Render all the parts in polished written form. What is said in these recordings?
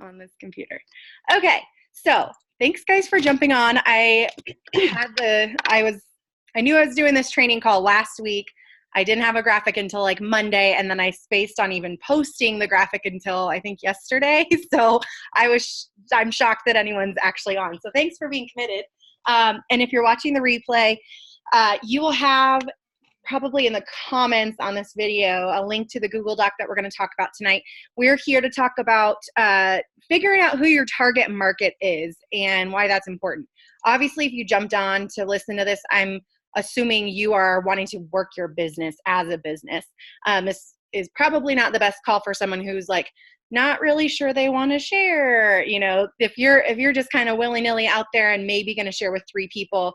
on this computer. Okay, so thanks guys for jumping on. I knew I was doing this training call last week. I didn't have a graphic until like Monday, and then I spaced on even posting the graphic until I think yesterday. So I'm shocked that anyone's actually on. So thanks for being committed. And if you're watching the replay, you will have probably in the comments on this video a link to the Google Doc that we're going to talk about tonight. We're here to talk about figuring out who your target market is and why that's important. Obviously, if you jumped on to listen to this, I'm assuming you are wanting to work your business as a business. This is probably not the best call for someone who's like not really sure they want to share. You know, if you're just kind of willy-nilly out there and maybe going to share with 3 people,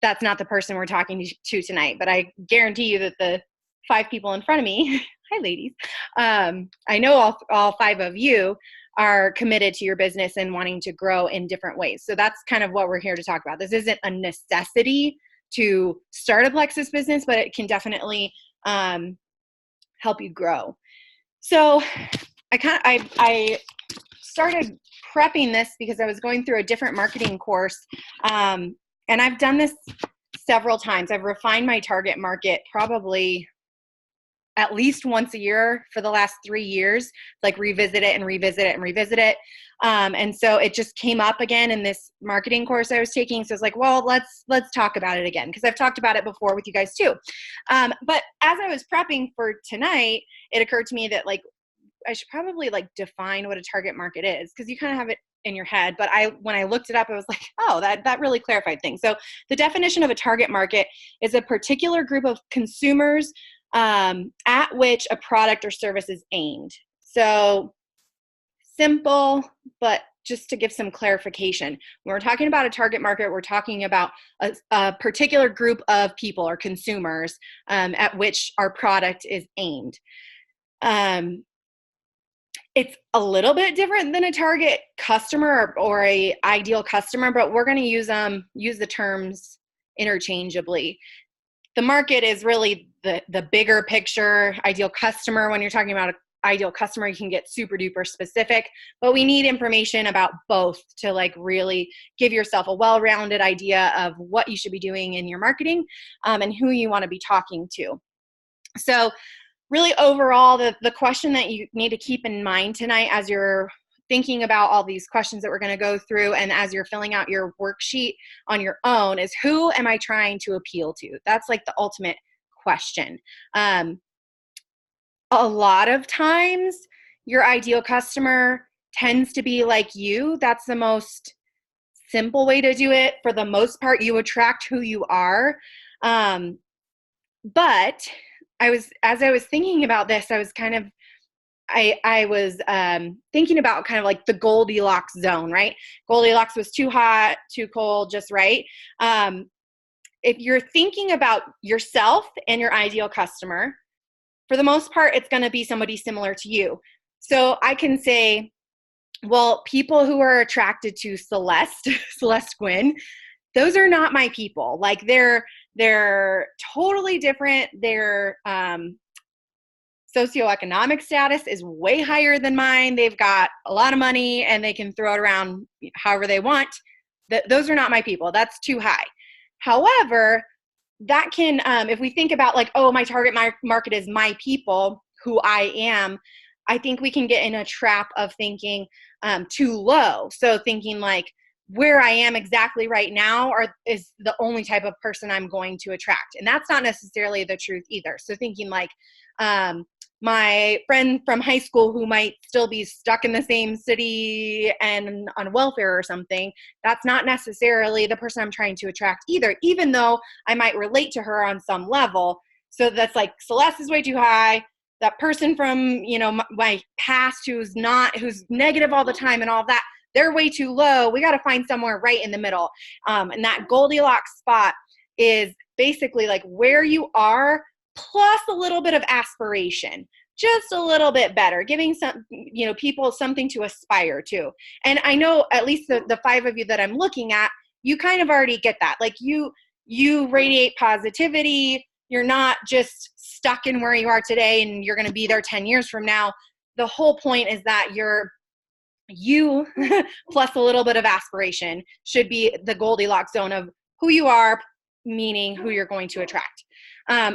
that's not the person we're talking to tonight. But I guarantee you that the 5 people in front of me, hi ladies, I know all 5 of you are committed to your business and wanting to grow in different ways. So that's kind of what we're here to talk about. This isn't a necessity to start a Plexus business, but it can definitely help you grow. So I started prepping this because I was going through a different marketing course, and I've done this several times. I've refined my target market probably at least once a year for the last 3 years, like revisit it and revisit it and revisit it. And so it just came up again in this marketing course I was taking. So it's like, well, let's talk about it again, because I've talked about it before with you guys too. But as I was prepping for tonight, it occurred to me that like I should probably like define what a target market is, because you kind of have it in your head. But when I looked it up, I was like, oh, that really clarified things. So the definition of a target market is a particular group of consumers at which a product or service is aimed. So simple, but just to give some clarification, when we're talking about a target market, we're talking about a particular group of people or consumers at which our product is aimed. It's a little bit different than a target customer or a ideal customer, but we're going to use the terms interchangeably. The market is really the bigger picture. Ideal customer, when you're talking about an ideal customer, you can get super duper specific, but we need information about both to like really give yourself a well-rounded idea of what you should be doing in your marketing and who you want to be talking to. So really overall, the question that you need to keep in mind tonight as you're thinking about all these questions that we're going to go through and as you're filling out your worksheet on your own is, who am I trying to appeal to? That's like the ultimate question. A lot of times your ideal customer tends to be like you. That's the most simple way to do it. For the most part, you attract who you are. But as I was thinking about this, I was thinking about kind of like the Goldilocks zone, right? Goldilocks was too hot, too cold, just right. If you're thinking about yourself and your ideal customer, for the most part, it's going to be somebody similar to you. So I can say, well, people who are attracted to Celeste Gwynn, those are not my people. Like they're totally different. Their socioeconomic status is way higher than mine. They've got a lot of money and they can throw it around however they want. Those are not my people. That's too high. However, that can, if we think about like, oh, my target market is my people, who I am, I think we can get in a trap of thinking too low. So thinking like, where I am exactly right now is the only type of person I'm going to attract. And that's not necessarily the truth either. So thinking like my friend from high school who might still be stuck in the same city and on welfare or something, that's not necessarily the person I'm trying to attract either, even though I might relate to her on some level. So that's like, Celeste is way too high. That person from, my past who's negative all the time and all that, they're way too low. We got to find somewhere right in the middle. And that Goldilocks spot is basically like where you are plus a little bit of aspiration, just a little bit better, giving some, people something to aspire to. And I know at least the 5 of you that I'm looking at, you kind of already get that. Like you radiate positivity. You're not just stuck in where you are today and you're going to be there 10 years from now. The whole point is that you're you plus a little bit of aspiration should be the Goldilocks zone of who you are, meaning who you're going to attract.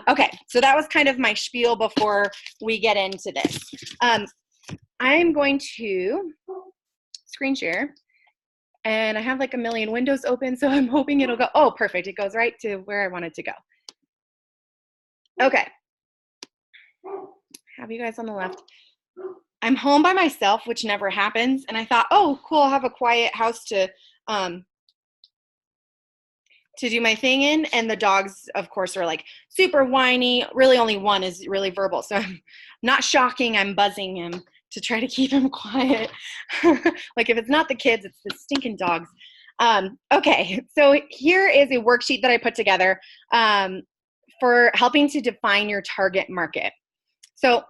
Okay, so that was kind of my spiel before we get into this. I'm going to screen share, and I have like a million windows open, so I'm hoping it'll go. Oh, perfect. It goes right to where I wanted to go. Okay. Have you guys on the left. I'm home by myself, which never happens. And I thought, oh, cool, I'll have a quiet house to do my thing in. And the dogs, of course, are like super whiny. Really only one is really verbal. So I'm not shocking. I'm buzzing him to try to keep him quiet. Like if it's not the kids, it's the stinking dogs. Okay, so here is a worksheet that I put together for helping to define your target market. So,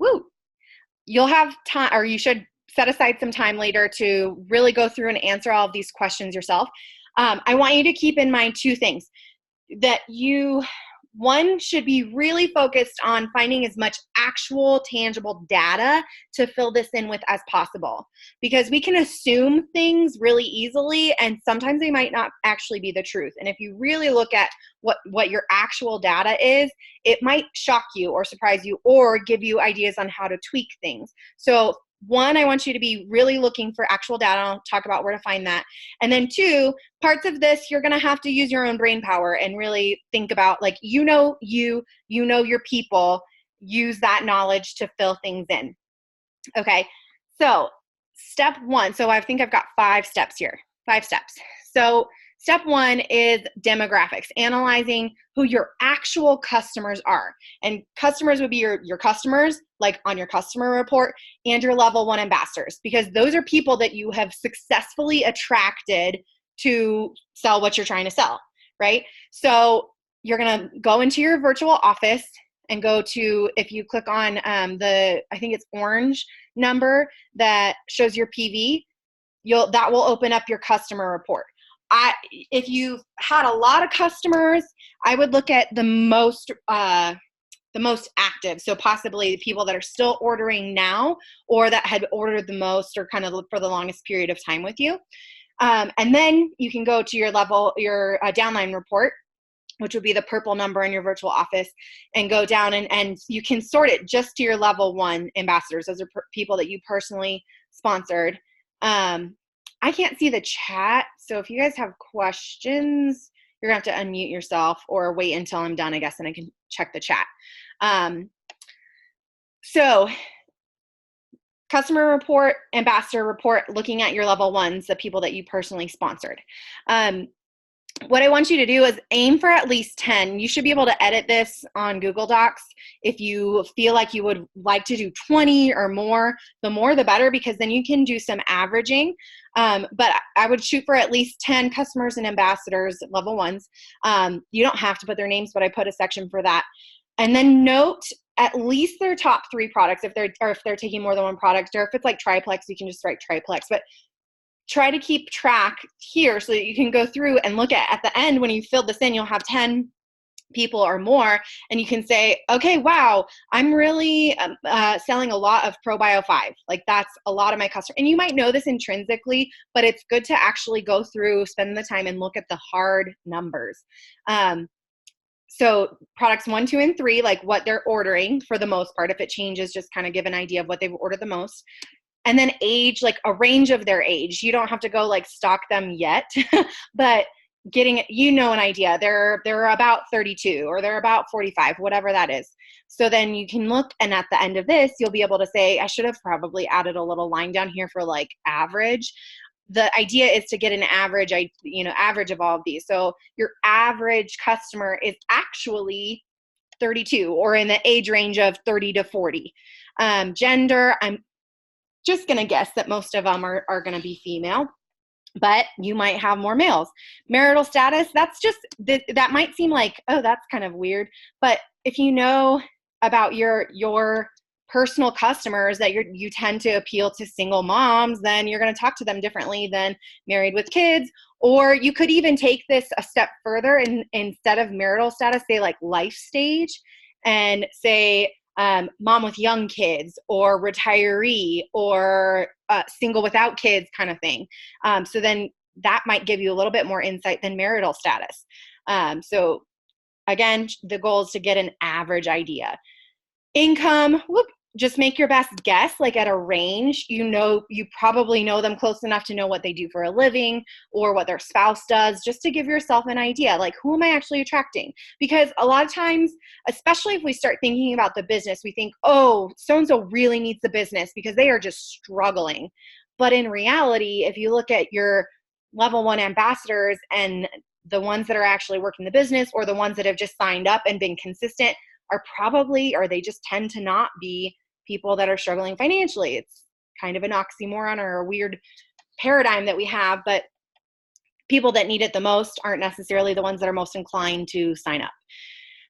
you'll have time, or you should set aside some time later to really go through and answer all of these questions yourself. I want you to keep in mind two things. That one should be really focused on finding as much actual tangible data to fill this in with as possible, because we can assume things really easily and sometimes they might not actually be the truth. And if you really look at what your actual data is, it might shock you or surprise you or give you ideas on how to tweak things. So one, I want you to be really looking for actual data. I'll talk about where to find that. And then two, parts of this, you're going to have to use your own brain power and really think about, like, you know your people, use that knowledge to fill things in. Okay, so step one. So I think I've got 5 steps here, 5 steps. So step one is demographics, analyzing who your actual customers are. And customers would be your customers, like on your customer report, and your level 1 ambassadors, because those are people that you have successfully attracted to sell what you're trying to sell, right? So you're gonna go into your virtual office and go to, if you click on I think it's orange number that shows your PV, that will open up your customer report. If you've had a lot of customers, I would look at the most active. So possibly the people that are still ordering now or that had ordered the most or kind of for the longest period of time with you. And then you can go to your downline report, which would be the purple number in your virtual office, and go down and you can sort it just to your level 1 ambassadors. Those are people that you personally sponsored. I can't see the chat, so if you guys have questions, you're gonna have to unmute yourself or wait until I'm done, I guess, and I can check the chat. So customer report, ambassador report, looking at your level 1s, the people that you personally sponsored. What I want you to do is aim for at least 10. You should be able to edit this on Google Docs. If you feel like you would like to do 20 or more the better, because then you can do some averaging. But I would shoot for at least 10 customers and ambassadors, level 1s. You don't have to put their names, but I put a section for that. And then note at least their top 3 products if they're taking more than one product, or if it's like triplex, you can just write triplex. But try to keep track here so that you can go through and look at the end, when you fill this in, you'll have 10 people or more, and you can say, okay, wow, I'm really selling a lot of ProBio 5. Like, that's a lot of my customers. And you might know this intrinsically, but it's good to actually go through, spend the time and look at the hard numbers. So products 1, 2, and 3, like what they're ordering for the most part. If it changes, just kind of give an idea of what they've ordered the most. And then age, like a range of their age. You don't have to go like stalk them yet, but getting, an idea. They're about 32 or they're about 45, whatever that is. So then you can look, and at the end of this, you'll be able to say, I should have probably added a little line down here for like average. The idea is to get an average, average of all of these. So your average customer is actually 32, or in the age range of 30 to 40. Gender, I'm just going to guess that most of them are going to be female, but you might have more males. Marital status, that's just, that might seem like, oh, that's kind of weird. But if you know about your personal customers, that you tend to appeal to single moms, then you're going to talk to them differently than married with kids. Or you could even take this a step further, and instead of marital status, say like life stage, and say, mom with young kids, or retiree, or single without kids kind of thing. So then that might give you a little bit more insight than marital status. So again, the goal is to get an average idea. Income, just make your best guess, like at a range. You probably know them close enough to know what they do for a living or what their spouse does, just to give yourself an idea, like, who am I actually attracting? Because a lot of times, especially if we start thinking about the business, we think, oh, so-and-so really needs the business because they are just struggling. But in reality, if you look at your level 1 ambassadors and the ones that are actually working the business, or the ones that have just signed up and been consistent, or they just tend to not be people that are struggling financially. It's kind of an oxymoron or a weird paradigm that we have, but people that need it the most aren't necessarily the ones that are most inclined to sign up.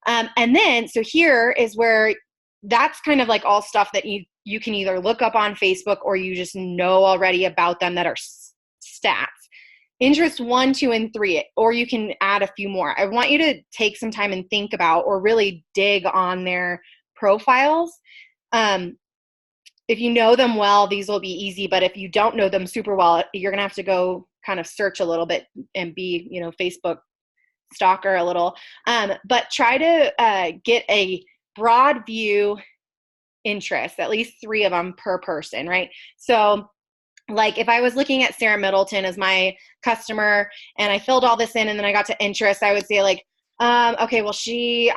And then, so here is where that's kind of like all stuff that you can either look up on Facebook, or you just know already about them that are stats. Interest 1, 2, and 3, or you can add a few more. I want you to take some time and think about, or really dig on their profiles. If you know them well, these will be easy, but if you don't know them super well, you're going to have to go kind of search a little bit and be, Facebook stalker a little. But try to get a broad view interest, at least 3 of them per person, right? So like if I was looking at Sarah Middleton as my customer and I filled all this in and then I got to interest, I would say like, okay, well,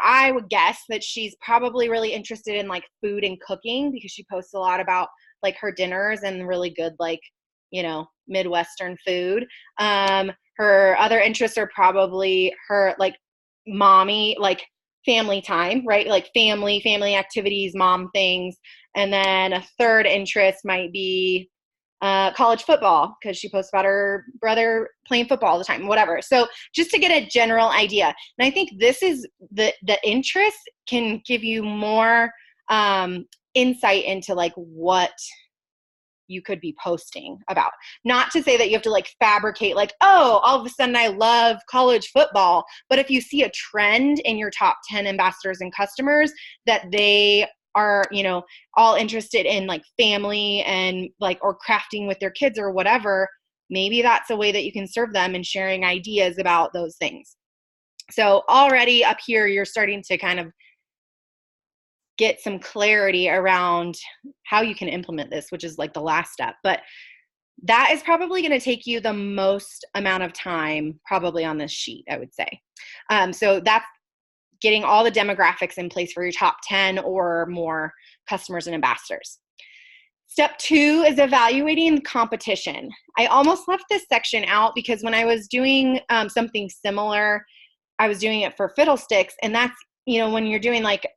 I would guess that she's probably really interested in like food and cooking, because she posts a lot about like her dinners and really good, like, Midwestern food. Her other interests are probably her like mommy, like family time, right? Like family activities, mom things. And then a third interest might be college football, because she posts about her brother playing football all the time, whatever. So just to get a general idea. And I think this is the interest can give you more insight into like what you could be posting about. Not to say that you have to like fabricate like, oh, all of a sudden I love college football. But if you see a trend in your top 10 ambassadors and customers that they are, all interested in like family and like, or crafting with their kids or whatever, maybe that's a way that you can serve them in sharing ideas about those things. So already up here, you're starting to kind of get some clarity around how you can implement this, which is like the last step. But that is probably going to take you the most amount of time probably on this sheet, I would say. So that's getting all the demographics in place for your top 10 or more customers and ambassadors. Step 2 is evaluating competition. I almost left this section out because when I was doing something similar, I was doing it for Fiddlesticks, and that's, when you're doing like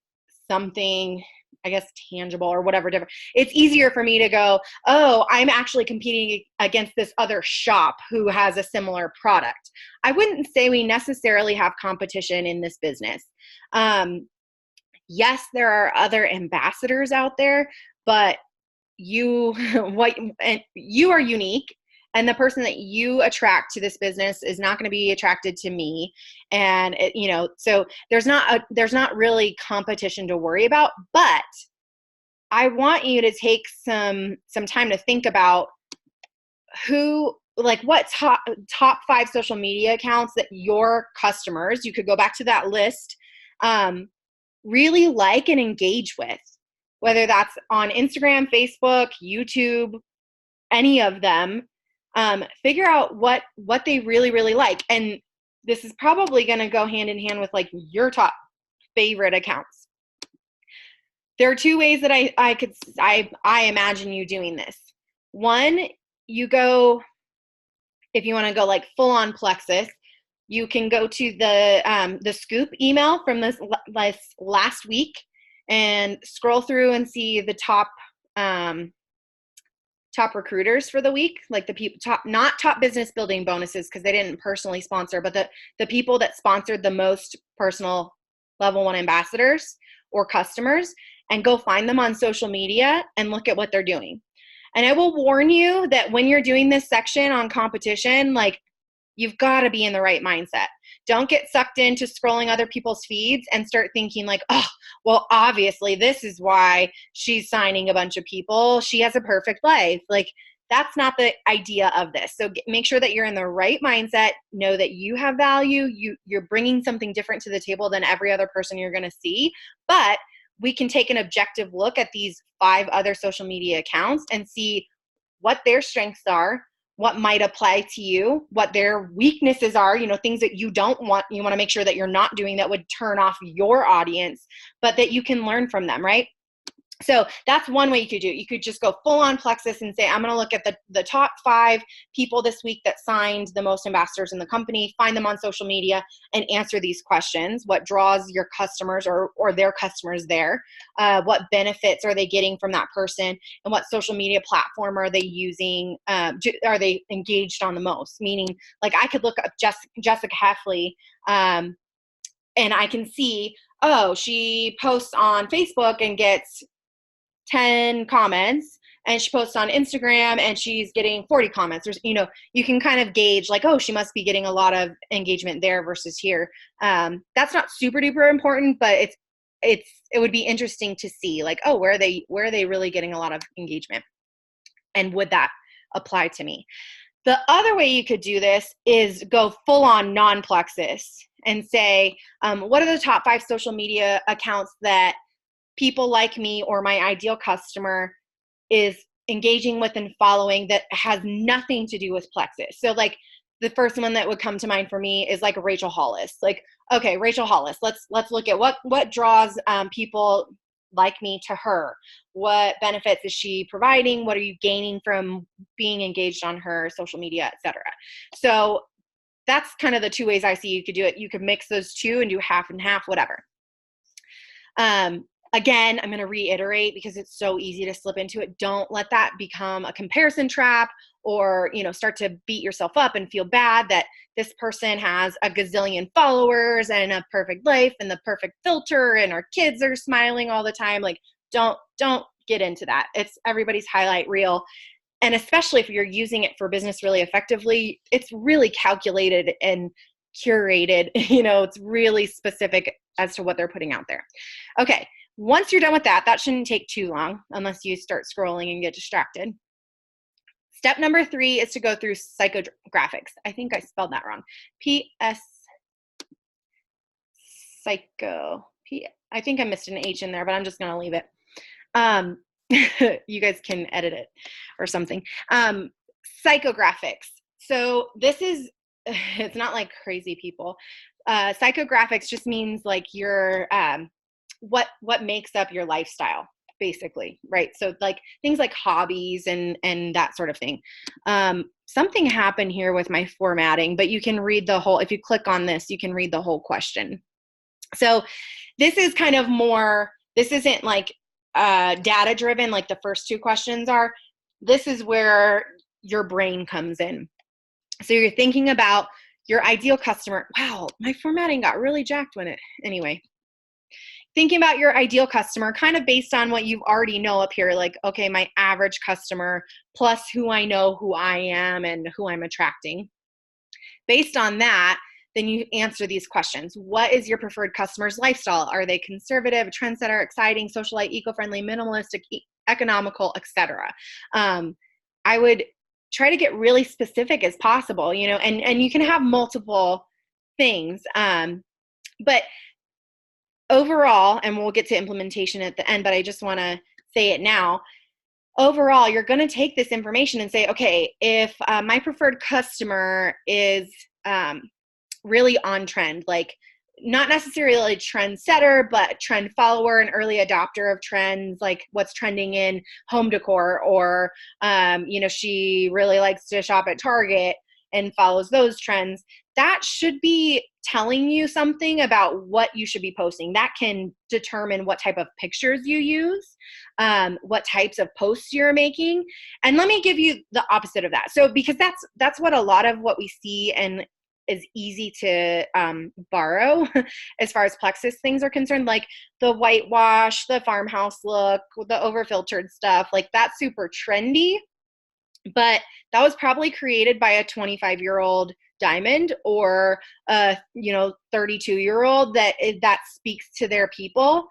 something, I guess, tangible or whatever different, it's easier for me to go, oh, I'm actually competing against this other shop who has a similar product. I wouldn't say we necessarily have competition in this business. Yes, there are other ambassadors out there, but you are unique, and the person that you attract to this business is not going to be attracted to me. And so there's not really competition to worry about, but I want you to take some time to think about what top 5 social media accounts that your customers, you could go back to that list, really like and engage with, whether that's on Instagram, Facebook, YouTube, any of them. Figure out what they really, really like. And this is probably going to go hand in hand with like your top favorite accounts. There are 2 ways that I imagine you doing this. One, you go, if you want to go like full on Plexus, you can go to the scoop email from this last week and scroll through and see the top recruiters for the week, like the people not top business building bonuses, because they didn't personally sponsor, but the people that sponsored the most personal level 1 ambassadors or customers, and go find them on social media and look at what they're doing. And I will warn you that when you're doing this section on competition, like, you've got to be in the right mindset. Don't get sucked into scrolling other people's feeds and start thinking like, oh, well, obviously this is why she's signing a bunch of people. She has a perfect life. Like, that's not the idea of this. So make sure that you're in the right mindset. Know that you have value. You're bringing something different to the table than every other person you're going to see. But we can take an objective look at these 5 other social media accounts and see what their strengths are, what might apply to you, what their weaknesses are, things that you don't want. You want to make sure that you're not doing that would turn off your audience, but that you can learn from them, right? So that's one way you could do it. You could just go full on Plexus and say, I'm going to look at the top 5 people this week that signed the most ambassadors in the company, find them on social media and answer these questions. What draws your customers or their customers there? What benefits are they getting from that person? And what social media platform are they using? Are they engaged on the most? Meaning, like, I could look up Jessica Heffley and I can see, oh, she posts on Facebook and gets 10 comments, and she posts on Instagram and she's getting 40 comments. There's, you can kind of gauge like, oh, she must be getting a lot of engagement there versus here. That's not super duper important, but it would be interesting to see like, oh, where are they really getting a lot of engagement? And would that apply to me? The other way you could do this is go full on non-Plexus and say, what are the top 5 social media accounts that people like me or my ideal customer is engaging with and following that has nothing to do with Plexus? So like the first one that would come to mind for me is like Rachel Hollis. Like, okay, Rachel Hollis, let's look at what draws people like me to her. What benefits is she providing? What are you gaining from being engaged on her social media, etc.? So that's kind of the 2 ways I see you could do it. You could mix those 2 and do half and half, whatever. Again, I'm going to reiterate because it's so easy to slip into it. Don't let that become a comparison trap or, start to beat yourself up and feel bad that this person has a gazillion followers and a perfect life and the perfect filter and our kids are smiling all the time. Like, don't get into that. It's everybody's highlight reel. And especially if you're using it for business really effectively, it's really calculated and curated. It's really specific as to what they're putting out there. Okay. Once you're done with that shouldn't take too long unless you start scrolling and get distracted. Step number 3 is to go through psychographics. I think I spelled that wrong. I think I missed an H in there, but I'm just going to leave it. You guys can edit it or something. Psychographics. So this is, it's not like crazy people. Psychographics just means like your, what makes up your lifestyle, basically, right? So like things like hobbies and that sort of thing. Something happened here with my formatting, but you can read the whole, if you click on this, you can read the whole question. So this is kind of more, this isn't like data driven like the first 2 questions are. This is where your brain comes in. So you're thinking about your ideal customer. Wow, my formatting got really jacked anyway. Thinking about your ideal customer kind of based on what you already know up here, like, okay, my average customer plus who I know who I am and who I'm attracting. Based on that, then you answer these questions. What is your preferred customer's lifestyle? Are they conservative, trendsetter, exciting, socialite, eco-friendly, minimalistic, economical, etc.? I would try to get really specific as possible, and you can have multiple things. But overall, and we'll get to implementation at the end, but I just want to say it now. Overall, you're going to take this information and say, okay, if my preferred customer is really on trend, like not necessarily a trend setter, but trend follower, an early adopter of trends, like what's trending in home decor, or, she really likes to shop at Target and follows those trends. That should be telling you something about what you should be posting. That can determine what type of pictures you use, what types of posts you're making. And let me give you the opposite of that. So, because that's what a lot of what we see and is easy to borrow as far as Plexus things are concerned, like the whitewash, the farmhouse look, the over-filtered stuff, like that's super trendy. But that was probably created by a 25-year-old diamond or a 32-year-old that speaks to their people.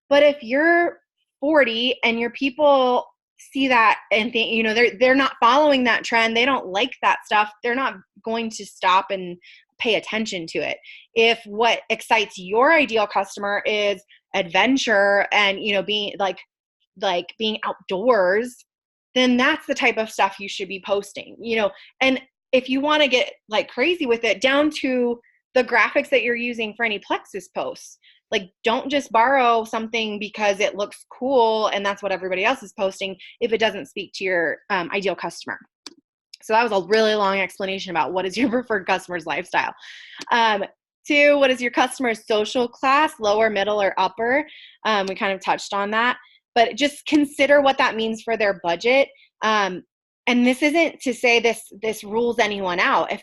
But if you're 40 and your people see that and think, they're not following that trend, they don't like that stuff, they're not going to stop and pay attention to it. If what excites your ideal customer is adventure and being being outdoors, then that's the type of stuff you should be posting. And if you want to get like crazy with it, down to the graphics that you're using for any Plexus posts. Like, don't just borrow something because it looks cool and that's what everybody else is posting if it doesn't speak to your ideal customer. So that was a really long explanation about what is your preferred customer's lifestyle. 2, what is your customer's social class, lower, middle, or upper? We kind of touched on that, but just consider what that means for their budget. And this isn't to say this rules anyone out. If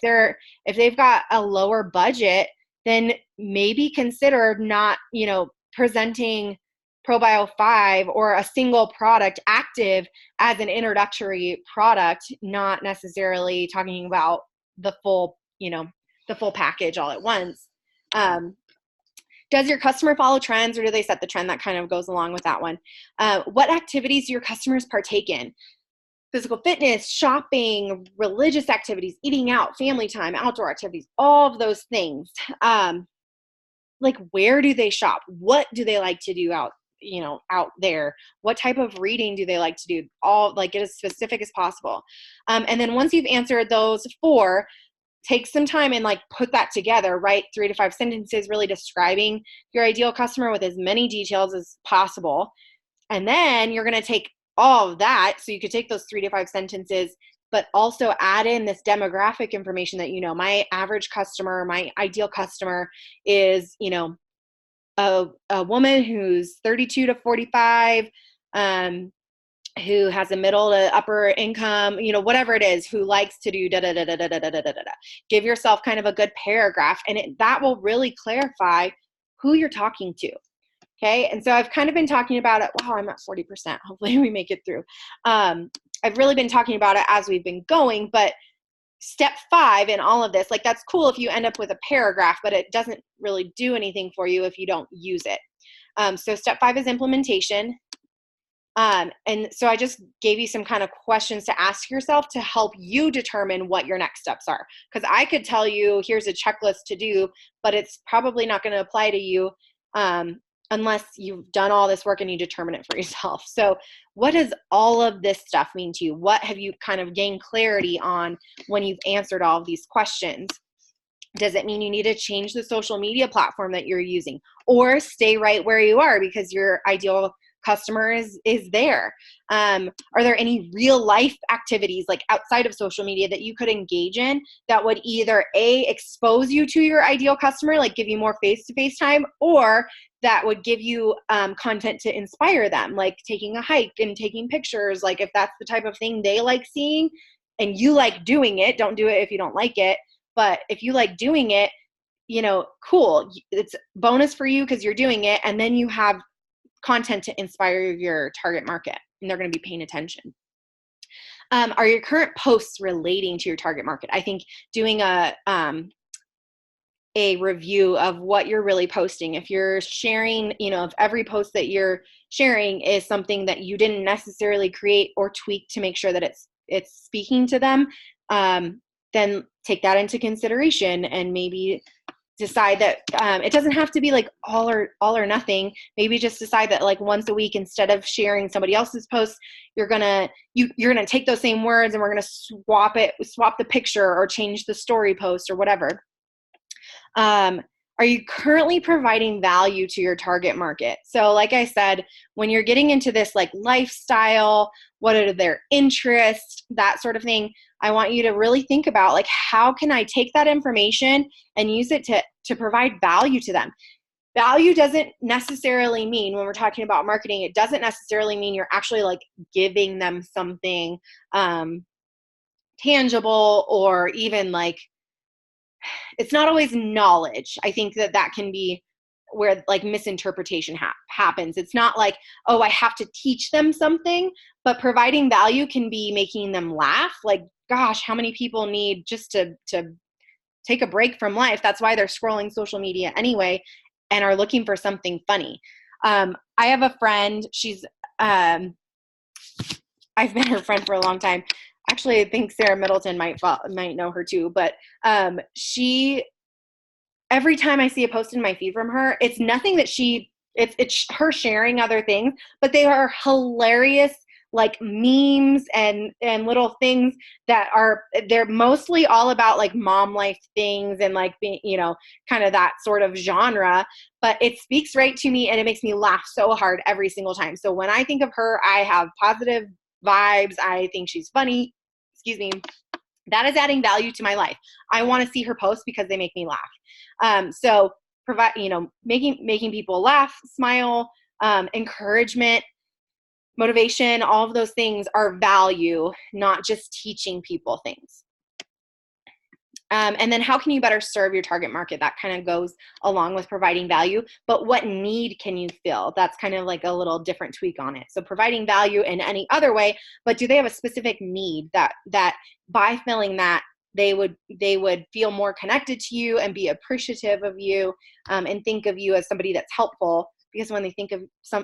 they've got a lower budget, then maybe consider not, presenting ProBio 5 or a single product active as an introductory product, not necessarily talking about the full package all at once. Does your customer follow trends, or do they set the trend? That kind of goes along with that one. What activities do your customers partake in? Physical fitness, shopping, religious activities, eating out, family time, outdoor activities, all of those things. Like, where do they shop? What do they like to do out there? What type of reading do they like to do? Get as specific as possible. And then once you've answered those 4, take some time and put that together. Write 3 to 5 sentences really describing your ideal customer with as many details as possible. And then you're going to take all of that. So you could take those 3 to 5 sentences, but also add in this demographic information that, my average customer, my ideal customer is, a woman who's 32 to 45, who has a middle to upper income, whatever it is, who likes to do da da da da da da da da da da. Give yourself kind of a good paragraph, and that will really clarify who you're talking to. Okay. And so I've kind of been talking about it. Wow, I'm at 40%. Hopefully we make it through. I've really been talking about it as we've been going, but step 5 in all of this, that's cool if you end up with a paragraph, but it doesn't really do anything for you if you don't use it. So step 5 is implementation. And so I just gave you some kind of questions to ask yourself to help you determine what your next steps are. Because I could tell you, here's a checklist to do, but it's probably not going to apply to you unless you've done all this work and you determine it for yourself. So what does all of this stuff mean to you? What have you kind of gained clarity on when you've answered all of these questions? Does it mean you need to change the social media platform that you're using, or stay right where you are because your ideal customer is there? Are there any real life activities outside of social media that you could engage in that would either expose you to your ideal customer, give you more face-to-face time, or that would give you content to inspire them, like taking a hike and taking pictures? If that's the type of thing they like seeing and you like doing it, don't do it if you don't like it. But if you like doing it, cool. It's bonus for you because you're doing it, and then you have content to inspire your target market, and they're going to be paying attention. Are your current posts relating to your target market? I think doing a review of what you're really posting. If you're sharing, if every post that you're sharing is something that you didn't necessarily create or tweak to make sure that it's speaking to them, then take that into consideration and maybe decide that it doesn't have to be all or nothing. Maybe just decide that once a week, instead of sharing somebody else's post, you're gonna take those same words and we're gonna swap the picture or change the story post or whatever. Are you currently providing value to your target market? So like I said, when you're getting into this lifestyle, what are their interests, that sort of thing, I want you to really think about how can I take that information and use it to provide value to them. Value doesn't necessarily mean, when we're talking about marketing, it doesn't necessarily mean you're actually giving them something tangible, or even it's not always knowledge. I think that can be where misinterpretation happens. It's not oh, I have to teach them something, but providing value can be making them laugh. Gosh, how many people need just to take a break from life. That's why they're scrolling social media anyway and are looking for something funny. I have a friend, she's, I've been her friend for a long time. Actually, I think Sarah Middleton might know her too, but she, every time I see a post in my feed from her, it's nothing that it's her sharing other things, but they are hilarious, like memes and little things that they're mostly all about like mom life things and like being, kind of that sort of genre, but it speaks right to me and it makes me laugh so hard every single time. So when I think of her, I have positive vibes. I think she's funny. Excuse me. That is adding value to my life. I want to see her posts because they make me laugh. So provide, making people laugh, smile, encouragement, motivation, all of those things are value, not just teaching people things. And then how can you better serve your target market? That kind of goes along with providing value, but what need can you fill? That's kind of like a little different tweak on it. So providing value in any other way, but do they have a specific need that by filling that, they would feel more connected to you and be appreciative of you, and think of you as somebody that's helpful? Because when they think of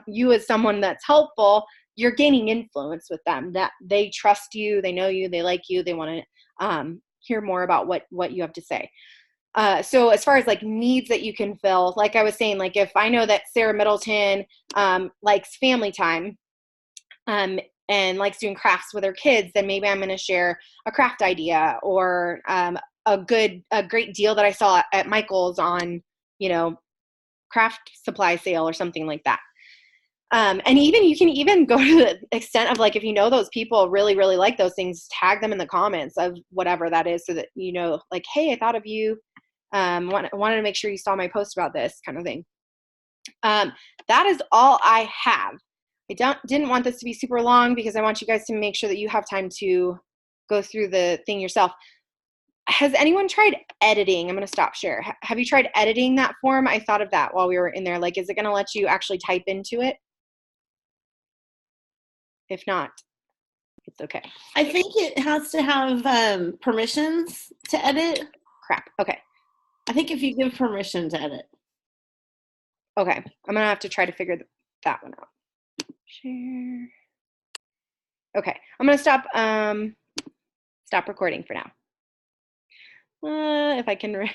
you as someone that's helpful, you're gaining influence with them, that they trust you, they know you, they like you, they want to hear more about what you have to say. So as far as like needs that you can fill, like I was saying, like if I know that Sarah Middleton likes family time and likes doing crafts with her kids, then maybe I'm going to share a craft idea or a great deal that I saw at Michael's on, craft supply sale or something like that. And even you can even go to the extent of like, if you know those people really, really like those things, tag them in the comments of whatever that is, so that, like, hey, I thought of you. Wanted to make sure you saw my post about this kind of thing. That is all I have. I didn't want this to be super long because I want you guys to make sure that you have time to go through the thing yourself. Has anyone tried editing? I'm going to stop share. Have you tried editing that form? I thought of that while we were in there. Like, is it going to let you actually type into it? If not, it's okay. I think it has to have permissions to edit. Crap. Okay. I think if you give permission to edit. Okay. I'm going to have to try to figure that one out. Share. Okay. I'm going to stop recording for now. If I can